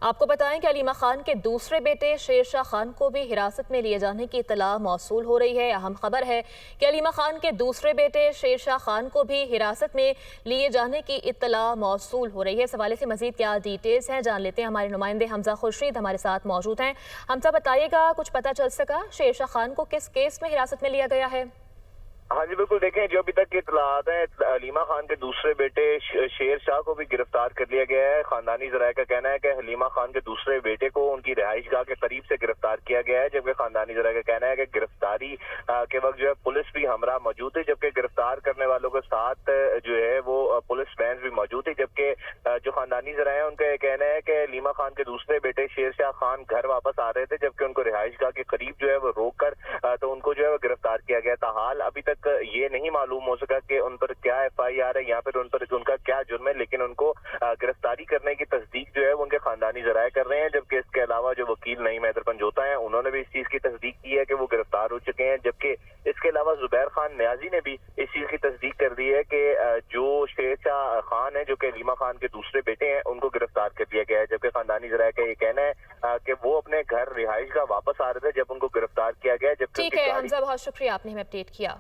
آپ کو بتائیں کہ علیمہ خان کے دوسرے بیٹے شیرشاہ خان کو بھی حراست میں لیے جانے کی اطلاع موصول ہو رہی ہے۔ اہم خبر ہے کہ علیمہ خان کے دوسرے بیٹے شیرشاہ خان کو بھی حراست میں لیے جانے کی اطلاع موصول ہو رہی ہے۔ اس حوالے سے مزید کیا ڈیٹیلز ہیں جان لیتے ہیں، ہمارے نمائندے حمزہ خورشید ہمارے ساتھ موجود ہیں۔ حمزہ بتائیے گا، کچھ پتہ چل سکا شیرشاہ خان کو کس کیس میں حراست میں لیا گیا ہے؟ ہاں جی بالکل، دیکھیں جو ابھی تک کی اطلاعات ہیں، حلیمہ خان کے دوسرے بیٹے شیر شاہ کو بھی گرفتار کر لیا گیا ہے۔ خاندانی ذرائع کا کہنا ہے کہ حلیمہ خان کے دوسرے بیٹے کو ان کی رہائش گاہ کے قریب سے گرفتار کیا گیا ہے، جبکہ خاندانی ذرائع کا کہنا ہے کہ گرفتاری کے وقت جو ہے پولیس بھی ہمراہ موجود ہے، جبکہ گرفتار کرنے والوں کے ساتھ جو ہے وہ پولیس وین بھی موجود ہے۔ جبکہ جو خاندانی ذرائع ہیں ان کا یہ کہنا ہے کہ حلیمہ خان کے دوسرے بیٹے شیر شاہ خان گھر واپس آ رہے تھے، جبکہ ان کو رہائش گاہ کے قریب جو ہے وہ روک کر تو ان کو جو ہے وہ گرفتار کیا گیا تھا۔ حال ابھی تک یہ نہیں معلوم ہو سکا کہ ان پر کیا ایف آئی آر ہے یا پھر ان پر ان کا کیا جرم ہے، لیکن ان کو گرفتاری کرنے کی تصدیق جو ہے وہ ان کے خاندانی ذرائع کر رہے ہیں۔ جبکہ اس کے علاوہ جو وکیل نعیم حیدر پنجوتا ہیں انہوں نے بھی اس چیز کی تصدیق کی ہے کہ وہ گرفتار ہو چکے ہیں، جبکہ اس کے علاوہ زبیر خان نیازی نے بھی اس چیز کی تصدیق کر دی ہے کہ جو شیرشاہ خان ہے جو کہ حلیمہ خان کے دوسرے بیٹے ہیں ان کو گرفتار کر دیا گیا ہے۔ جبکہ خاندانی ذرائع کا یہ کہنا ہے کہ وہ اپنے گھر رہائش گاہ واپس آ رہے تھے جب ان کو گرفتار کیا گیا، جبکہ ٹھیک ہے حمزہ، بہت شکریہ، آپ نے ہمیں اپڈیٹ کیا۔